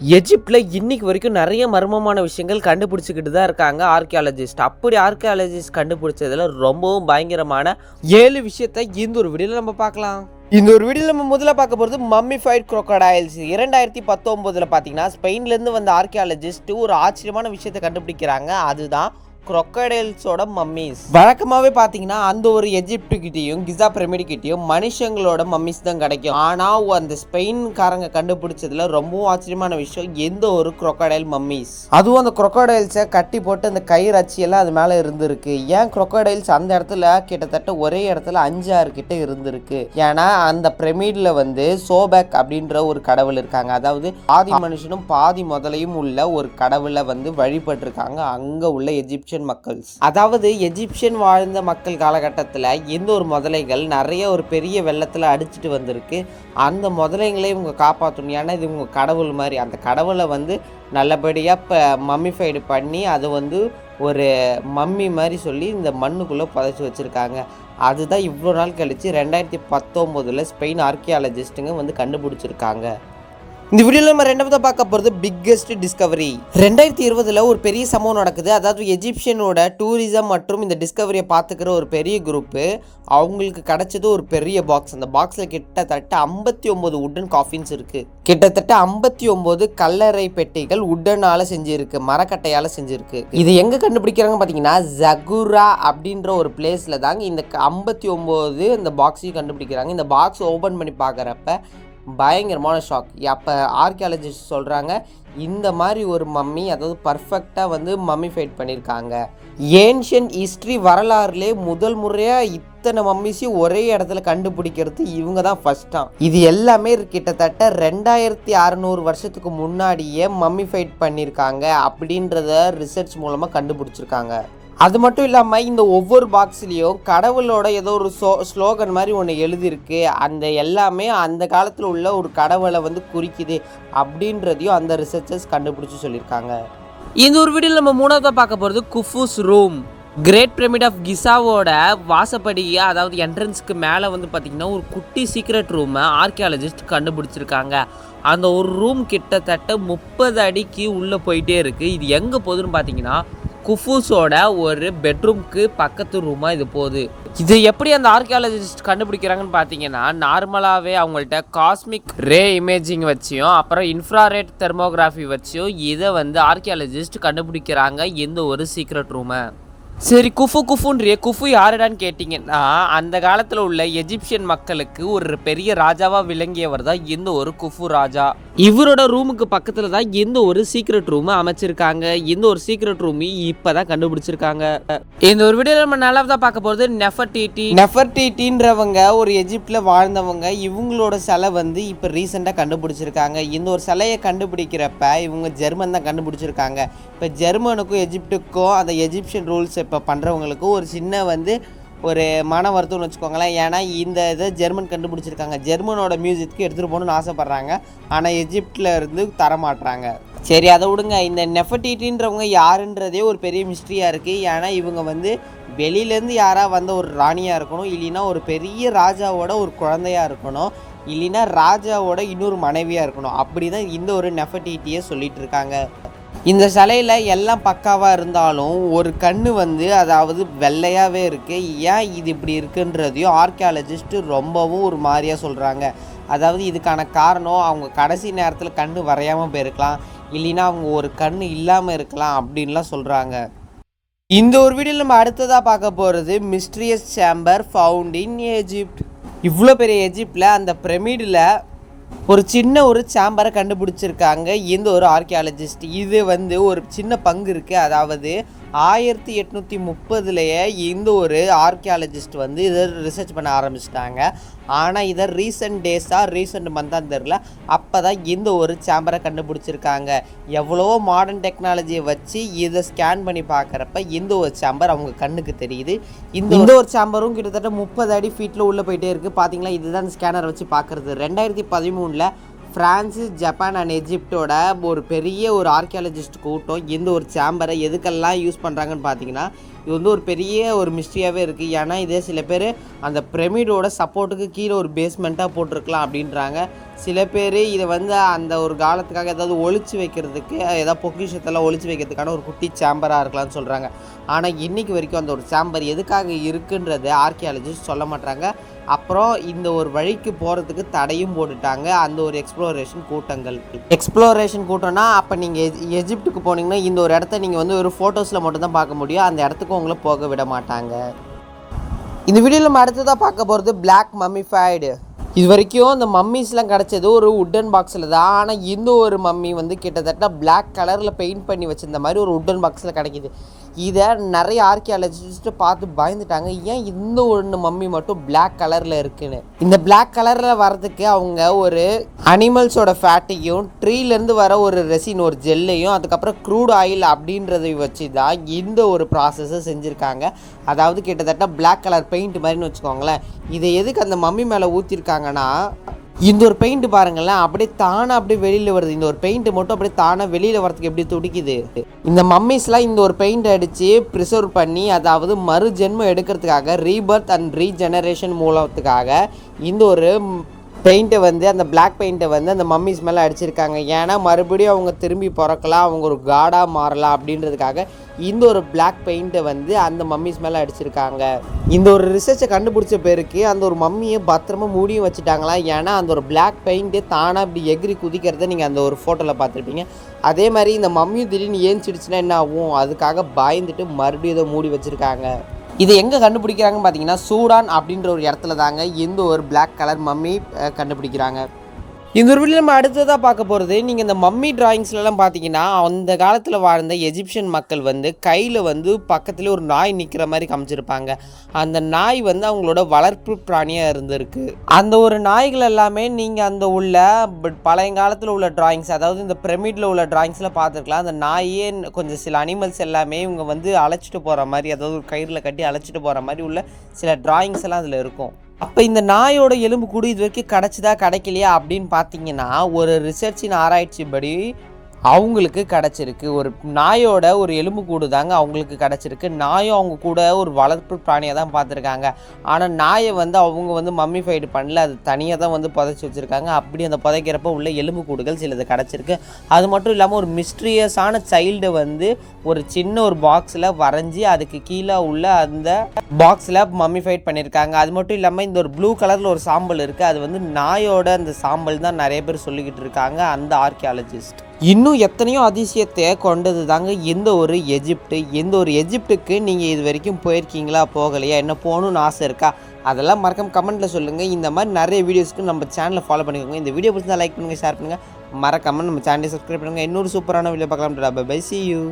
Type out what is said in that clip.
எஜிப்டில் இன்னைக்கு வரைக்கும் நிறைய மர்மமான விஷயங்கள் கண்டுபிடிச்சிக்கிட்டு தான் இருக்காங்க ஆர்கியாலஜிஸ்ட். அப்படி ஆர்கியாலஜிஸ்ட் கண்டுபிடிச்சதுல ரொம்பவும் பயங்கரமான 7 விஷயத்தை இந்த ஒரு வீடியோவில் நம்ம பார்க்கலாம். இந்த ஒரு வீடியோவில் நம்ம முதல்ல பார்க்க போகிறது மம்மிஃபைட் crocodiles. 2019 பார்த்தீங்கன்னா ஸ்பெயின்லேருந்து வந்த ஆர்கியாலஜிஸ்ட் ஒரு ஆச்சரியமான விஷயத்தை கண்டுபிடிக்கிறாங்க. அதுதான் crocodiles-ஓட மம்மிஸ். வழக்கமாகவே பார்த்தீங்கன்னா அந்த ஒரு எஜிப்டுக்கிட்டையும் கிசா பிரமிடுக்கிட்டையும் மனுஷங்களோட மம்மிஸ் தான் கிடைக்கும். ஆனால் அந்த ஸ்பெயின்காரங்க கண்டுபிடிச்சதுல ரொம்பவும் ஆச்சரியமான விஷயம் எந்த ஒரு crocodile மம்மிஸ். அதுவும் அந்த crocodiles-ஐ கட்டி போட்டு அந்த கயிறு அச்சியெல்லாம் அது மேலே இருந்திருக்கு. ஏன் crocodiles அந்த இடத்துல கிட்டத்தட்ட ஒரே இடத்துல 5-6 கிட்ட இருந்திருக்கு? ஏன்னா அந்த பிரமிடில் சோபேக் அப்படின்ற ஒரு கடவுள் இருக்காங்க. அதாவது பாதி மனுஷனும் பாதி முதலையும் உள்ள ஒரு கடவுளை வழிபட்டிருக்காங்க அங்கே உள்ள எஜிப்சியன் மக்கள். அதாவது எஜிப்சியன் வாழ்ந்த மக்கள் காலகட்டத்தில் இந்த ஒரு முதலைகள் நிறைய ஒரு பெரிய வெள்ளத்தில் அடிச்சுட்டு வந்திருக்கு. அந்த முதலைகளை இவங்க காப்பாற்றணும். ஏன்னா இது இவங்க கடவுள் மாதிரி. அந்த கடவுளை நல்லபடியாக இப்போ மம்மிஃபைடு பண்ணி அது ஒரு மம்மி மாதிரி சொல்லி இந்த மண்ணுக்குள்ளே புதைச்சி வச்சுருக்காங்க. அதுதான் இவ்வளோ நாள் கழித்து 2019 ஸ்பெயின் ஆர்கியாலஜிஸ்ட்டுங்க கண்டுபிடிச்சிருக்காங்க. இந்த வீடியோவில் நம்ம ரெண்டாவது பார்க்க போகிறது பிக்கெஸ்ட் டிஸ்கவரி. 2020 ஒரு பெரிய சம்பவம் நடக்குது. அதாவது எஜிப்சியனோட டூரிசம் மற்றும் இந்த டிஸ்கவரியை பார்த்துக்கிற ஒரு பெரிய குரூப்பு அவங்களுக்கு கிடைச்சது ஒரு பெரிய பாக்ஸ். அந்த பாக்ஸில் கிட்டத்தட்ட 59 உட்டன் காஃபின்ஸ் இருக்குது. கிட்டத்தட்ட 59 கல்லறை பெட்டிகள் உட்டனால் செஞ்சுருக்கு, மரக்கட்டையால் செஞ்சுருக்கு. இது எங்கே கண்டுபிடிக்கிறாங்க பார்த்தீங்கன்னா ஜகுரா அப்படின்ற ஒரு பிளேஸில் தாங்க இந்த 59 இந்த பாக்ஸையும் கண்டுபிடிக்கிறாங்க. இந்த பாக்ஸ் ஓப்பன் பண்ணி பார்க்குறப்ப பயங்கரமான ஷாக். அப்போ ஆர்கியாலஜிஸ்ட் சொல்கிறாங்க இந்த மாதிரி ஒரு மம்மி அதாவது பர்ஃபெக்டாக மம்மிஃபைட் பண்ணியிருக்காங்க. ஏன்ஷியன்ட் ஹிஸ்ட்ரி வரலாறுலே முதல் முறையாக இத்தனை மம்மிஸையும் ஒரே இடத்துல கண்டுபிடிக்கிறது இவங்க தான் ஃபஸ்ட்டாக. இது எல்லாமே கிட்டத்தட்ட 2600 வருஷத்துக்கு முன்னாடியே மம்மிஃபைட் பண்ணியிருக்காங்க அப்படின்றத ரிசர்ச் மூலமாக கண்டுபிடிச்சிருக்காங்க. அது மட்டும் இல்லாமல் இந்த ஒவ்வொரு பாக்ஸ்லேயும் கடவுளோட ஏதோ ஒரு ஸ்லோகன் மாதிரி ஒன்று எழுதியிருக்கு. அந்த எல்லாமே அந்த காலத்தில் உள்ள ஒரு கடவுளை குறிக்குது அப்படின்றதையும் அந்த ரிசர்ச்சர்ஸ் கண்டுபிடிச்சி சொல்லியிருக்காங்க. இந்த ஒரு வீடியோவில் நம்ம மூணாவதாக பார்க்க போகிறது குஃபூஸ் ரூம். கிரேட் பிரமிட் ஆஃப் கிசாவோட வாசப்படியை அதாவது என்ட்ரன்ஸ்க்கு மேலே பார்த்திங்கன்னா ஒரு குட்டி சீக்ரெட் ரூமை ஆர்கியாலஜிஸ்ட் கண்டுபிடிச்சிருக்காங்க. அந்த ஒரு ரூம் கிட்டத்தட்ட 30 அடிக்கு உள்ளே போயிட்டே இருக்குது. இது எங்கே போகுதுன்னு பார்த்தீங்கன்னா குஃபூஸோட ஒரு பெட்ரூம்க்கு பக்கத்து ரூமாக இது போகுது. இது எப்படி அந்த ஆர்கியாலஜிஸ்ட் கண்டுபிடிக்கிறாங்கன்னு பார்த்தீங்கன்னா நார்மலாகவே அவங்கள்ட்ட காஸ்மிக் ரே இமேஜிங் வச்சியும் அப்புறம் இன்ஃப்ராரெட் தெர்மோகிராஃபி வச்சியும் இதை ஆர்கியாலஜிஸ்ட் கண்டுபிடிக்கிறாங்க இந்த ஒரு சீக்ரெட் ரூமை. சரி, குஃபுன்றிய குஃபு யாருடான்னு கேட்டிங்கன்னா அந்த காலத்தில் உள்ள எஜிப்சியன் மக்களுக்கு ஒரு பெரிய ராஜாவாக விளங்கியவர் தான் இந்த ஒரு குஃபு ராஜா. இவரோட ரூமுக்கு பக்கத்தில் தான் இந்த ஒரு சீக்ரெட் ரூமை அமைச்சிருக்காங்க. இந்த ஒரு சீக்ரெட் ரூம் இப்போ தான் கண்டுபிடிச்சிருக்காங்க. இந்த ஒரு வீடியோவில் நம்ம நல்லாவதாக பார்க்க போகிறது நெஃபர்டிட்டின்றவங்க ஒரு எஜிப்டில் வாழ்ந்தவங்க. இவங்களோட சிலை இப்போ ரீசெண்டாக கண்டுபிடிச்சிருக்காங்க. இந்த ஒரு சிலையை கண்டுபிடிக்கிறப்ப இவங்க ஜெர்மன் தான் கண்டுபிடிச்சிருக்காங்க. இப்போ ஜெர்மனுக்கும் எஜிப்டுக்கும் அந்த எஜிப்சியன் ரூல்ஸ் இப்போ பண்ணுறவங்களுக்கும் ஒரு சின்ன ஒரு மன வருத்தம்னு வச்சுக்கோங்களேன். ஏன்னா இந்த இதை ஜெர்மன் கண்டுபிடிச்சிருக்காங்க. ஜெர்மனோட மியூசிக்கு எடுத்துகிட்டு போகணுன்னு ஆசைப்பட்றாங்க. ஆனால் எஜிப்டில் இருந்து தரமாட்டுறாங்க. சரி, அதை விடுங்க. இந்த நெஃபர்டிட்டின்றவங்க யாருன்றதே ஒரு பெரிய மிஸ்ட்ரியாக இருக்குது. ஏன்னா இவங்க வெளியிலேருந்து யாராக வந்த ஒரு ராணியாக இருக்கணும், இல்லைன்னா ஒரு பெரிய ராஜாவோட ஒரு குழந்தையாக இருக்கணும், இல்லைன்னா ராஜாவோட இன்னொரு மனைவியாக இருக்கணும். அப்படி தான் இந்த ஒரு நெஃபர்டிட்டியை சொல்லிகிட்டு இருக்காங்க. இந்த சிலையில் எல்லாம் பக்காவாக இருந்தாலும் ஒரு கண்ணு அதாவது வெள்ளையாகவே இருக்குது. ஏன் இது இப்படி இருக்குன்றதையும் ஆர்கியாலஜிஸ்ட்டு ரொம்பவும் ஒரு மாதிரியாக சொல்கிறாங்க. அதாவது இதுக்கான காரணம் அவங்க கடைசி நேரத்தில் கண்ணு வரையாமல் போயிருக்கலாம், இல்லைன்னா அவங்க ஒரு கண்ணு இல்லாமல் இருக்கலாம் அப்படின்லாம் சொல்கிறாங்க. இந்த ஒரு வீடியோவில் நம்ம அடுத்ததாக பார்க்க போகிறது mysterious chamber found in Egypt. இவ்வளோ பெரிய எஜிப்டில் அந்த பிரமிடில் ஒரு சின்ன ஒரு சேம்பரை கண்டுபிடிச்சிருக்காங்க இந்த ஒரு ஆர்கியாலஜிஸ்ட். இது ஒரு சின்ன பங்கு இருக்குது. அதாவது 1830 இந்த ஒரு ஆர்கியாலஜிஸ்ட் இதை ரிசர்ச் பண்ண ஆரம்பிச்சிட்டாங்க. ஆனால் இதை ரீசெண்ட் மந்தான் தெரில, அப்போ தான் இந்த ஒரு சேம்பரை கண்டுபிடிச்சிருக்காங்க. எவ்வளவோ மாடர்ன் டெக்னாலஜியை வச்சு இதை ஸ்கேன் பண்ணி பார்க்குறப்ப இந்த ஒரு சேம்பர் அவங்க கண்ணுக்கு தெரியுது. இந்த ஒரு சேம்பரும் கிட்டத்தட்ட 30 அடி ஃபீட்டில் உள்ளே போயிட்டே இருக்குது. பார்த்தீங்களா, இதுதான் ஸ்கேனர் வச்சு பார்க்குறது. 2013 ஃப்ரான்ஸு, ஜப்பான் அண்ட் எஜிப்டோட ஒரு பெரிய ஒரு ஆர்கியாலஜிஸ்ட் கூட்டம் இந்த ஒரு சேம்பரை எதுக்கெல்லாம் யூஸ் பண்ணுறாங்கன்னு பார்த்தீங்கன்னா இது வந்து ஒரு பெரிய ஒரு மிஸ்ட்ரியாகவே இருக்குது. ஏன்னா இதே சில பேர் அந்த பிரமிடோட சப்போர்ட்டுக்கு கீழே ஒரு பேஸ்மெண்ட்டாக போட்டிருக்கலாம் அப்படின்றாங்க. சில பேர் இதை வந்து அந்த ஒரு காலத்துக்காக ஏதாவது ஒளிச்சு வைக்கிறதுக்கு, ஏதாவது பொக்கிஷத்தெல்லாம் ஒளிச்சு வைக்கிறதுக்கான ஒரு குட்டி சேம்பராக இருக்கலாம்னு சொல்கிறாங்க. ஆனால் இன்றைக்கி வரைக்கும் அந்த ஒரு சேம்பர் எதுக்காக இருக்குன்றது ஆர்கியாலஜிஸ்ட் சொல்ல மாட்டாங்க. அப்புறம் இந்த ஒரு வழிக்கு போகிறதுக்கு தடையும் போட்டுட்டாங்க அந்த ஒரு எக்ஸ்ப்ளோரேஷன் கூட்டம்னா அப்போ நீங்கள் எஜிப்டுக்கு போனீங்கன்னா இந்த ஒரு இடத்த நீங்கள் வந்து ஒரு ஃபோட்டோஸில் மட்டும்தான் பார்க்க முடியும். அந்த இடத்துக்கு உங்களை போக விட மாட்டாங்க. இந்த வீடியோவில் நம்ம அடுத்ததாக பார்க்க போகிறது பிளாக் மம்மிஃபைடு. இது வரைக்கும் இந்த மம்மிஸ்லாம் கிடச்சது ஒரு உட்டன் பாக்ஸில் தான். ஆனால் இந்த ஒரு மம்மி வந்து கிட்டத்தட்ட பிளாக் கலரில் பெயிண்ட் பண்ணி வச்சிருந்த மாதிரி ஒரு உட்டன் பாக்ஸில் கிடைக்கிது. இதை நிறைய ஆர்கியாலஜிஸ்ட்டு பார்த்து பயந்துட்டாங்க, ஏன் இந்த ஒன்று மம்மி மட்டும் பிளாக் கலரில் இருக்குன்னு. இந்த பிளாக் கலரில் வர்றதுக்கு அவங்க ஒரு அனிமல்ஸோட ஃபேட்டையும் ட்ரீலேருந்து வர ஒரு ரெசின் ஒரு ஜெல்லையும் அதுக்கப்புறம் க்ரூட் ஆயில் அப்படின்றதை வச்சு தான் இந்த ஒரு ப்ராசஸை செஞ்சுருக்காங்க. அதாவது கிட்டத்தட்ட பிளாக் கலர் பெயிண்ட் மாதிரின்னு வச்சுக்கோங்களேன். இதை எதுக்கு அந்த மம்மி மேலே ஊற்றிருக்காங்கன்னா, இந்த ஒரு பெயிண்ட் பாருங்களேன் அப்படியே தானாக அப்படியே வெளியில் வருது. இந்த ஒரு பெயிண்ட் மட்டும் அப்படியே தானாக வெளியில் வரதுக்கு எப்படி துடிக்குது. இந்த மம்மிஸ்லாம் இந்த ஒரு பெயிண்ட் அடித்து ப்ரிசர்வ் பண்ணி, அதாவது மறு ஜென்மம் எடுக்கிறதுக்காக, ரீபர்த் அண்ட் ரீஜெனரேஷன் மூலத்துக்காக இந்த ஒரு பெயிண்ட்டை வந்து அந்த பிளாக் பெயிண்ட்டை வந்து அந்த மம்மிஸ் மேலே அடிச்சிருக்காங்க. ஏன்னா மறுபடியும் அவங்க திரும்பி பிறக்கலாம், அவங்க ஒரு காடாக மாறலாம் அப்படின்றதுக்காக இந்த ஒரு பிளாக் பெயிண்ட்டை வந்து அந்த மம்மிஸ் மேலே அடிச்சிருக்காங்க. இந்த ஒரு ரிசர்ச்சை கண்டுபிடிச்ச பேருக்கு அந்த ஒரு மம்மியை பத்திரமா மூடியும் வச்சுட்டாங்களா. ஏன்னா அந்த ஒரு பிளாக் பெயிண்ட்டு தானாக இப்படி எகிரி குதிக்கிறத நீங்கள் அந்த ஒரு ஃபோட்டோவில் பார்த்துருப்பீங்க. அதே மாதிரி இந்த மம்மியும் திடீர்னு ஏஞ்சிடுச்சுன்னா என்ன ஆகும், அதுக்காக பயந்துட்டு மறுபடியும் இதை மூடி வச்சுருக்காங்க. இதை எங்கே கண்டுபிடிக்கிறாங்கன்னு பார்த்தீங்கன்னா, சூடான் அப்படின்ற ஒரு இடத்துல தாங்க இந்த ஒரு பிளாக் கலர் மம்மி கண்டுபிடிக்கிறாங்க. இந்த ஒரு வீடியோ நம்ம அடுத்ததாக பார்க்க போகிறது, நீங்கள் இந்த மம்மி டிராயிங்ஸ்லாம் பார்த்தீங்கன்னா அந்த காலத்தில் வாழ்ந்த எஜிப்சியன் மக்கள் வந்து கையில் வந்து பக்கத்துலேயே ஒரு நாய் நிற்கிற மாதிரி காமிச்சிருப்பாங்க. அந்த நாய் வந்து அவங்களோட வளர்ப்பு பிராணியாக இருந்திருக்கு. அந்த ஒரு நாய்கள் எல்லாமே நீங்கள் அந்த உள்ள பழைய காலத்தில் உள்ள டிராயிங்ஸ், அதாவது இந்த பிரமிடில் உள்ள டிராயிங்ஸில் பார்த்துருக்கலாம். அந்த நாயே கொஞ்சம் சில அனிமல்ஸ் எல்லாமே இவங்க வந்து அழைச்சிட்டு போகிற மாதிரி, அதாவது ஒரு கயிறில் கட்டி அழைச்சிட்டு போகிற மாதிரி உள்ள சில டிராயிங்ஸ் எல்லாம் அதில் இருக்கும். அப்போ இந்த நாயோட எலும்பு கூடு இது வரைக்கும் கிடச்சிதா கிடைக்கலையா அப்படின்னு பார்த்தீங்கன்னா, ஒரு ரிசர்ச்சின் ஆராய்ச்சிப்படி அவங்களுக்கு கிடச்சிருக்கு. ஒரு நாயோட ஒரு எலும்பு கூடு தாங்க அவங்களுக்கு கிடச்சிருக்கு. நாயும் அவங்க கூட ஒரு வளர்ப்பு பிராணியாக தான் பார்த்துருக்காங்க. ஆனால் நாயை வந்து அவங்க வந்து மம்மிஃபைடு பண்ணல, அது தனியாக தான் வந்து புதைச்சி வச்சுருக்காங்க. அப்படி அந்த புதைக்கிறப்ப உள்ள எலும்பு கூடுகள் சிலது கிடச்சிருக்கு. அது மட்டும் இல்லாமல் ஒரு மிஸ்ட்ரியஸான சைல்டை வந்து ஒரு சின்ன ஒரு பாக்ஸில் வரைஞ்சி அதுக்கு கீழே உள்ள அந்த பாக்ஸில் மம்மிஃபைட் பண்ணியிருக்காங்க. அது மட்டும் இல்லாமல் இந்த ஒரு ப்ளூ கலரில் ஒரு சாம்பல் இருக்குது, அது வந்து நாயோட அந்த சாம்பல் தான் நிறைய பேர் சொல்லிக்கிட்டு இருக்காங்க அந்த ஆர்கியாலஜிஸ்ட். இன்னும் எத்தனையோ அதிசயத்தை கொண்டது தாங்க இந்த ஒரு எஜிப்டு. இந்த ஒரு எஜிப்டுக்கு நீங்கள் இது வரைக்கும் போயிருக்கீங்களா, போகலையா, என்ன போகணுன்னு ஆசை இருக்கா, அதெல்லாம் மறக்காம கமெண்ட்டில் சொல்லுங்கள். இந்த மாதிரி நிறைய வீடியோஸ்க்கு நம்ம சேனலை ஃபாலோ பண்ணிக்கோங்க. இந்த வீடியோ பிடிச்சா லைக் பண்ணுங்கள், ஷேர் பண்ணுங்கள், மறக்காம நம்ம சேனலை சப்ஸ்கிரைப் பண்ணுங்கள். இன்னொரு சூப்பரான வீடியோ பார்க்கலாம். Bye, see you.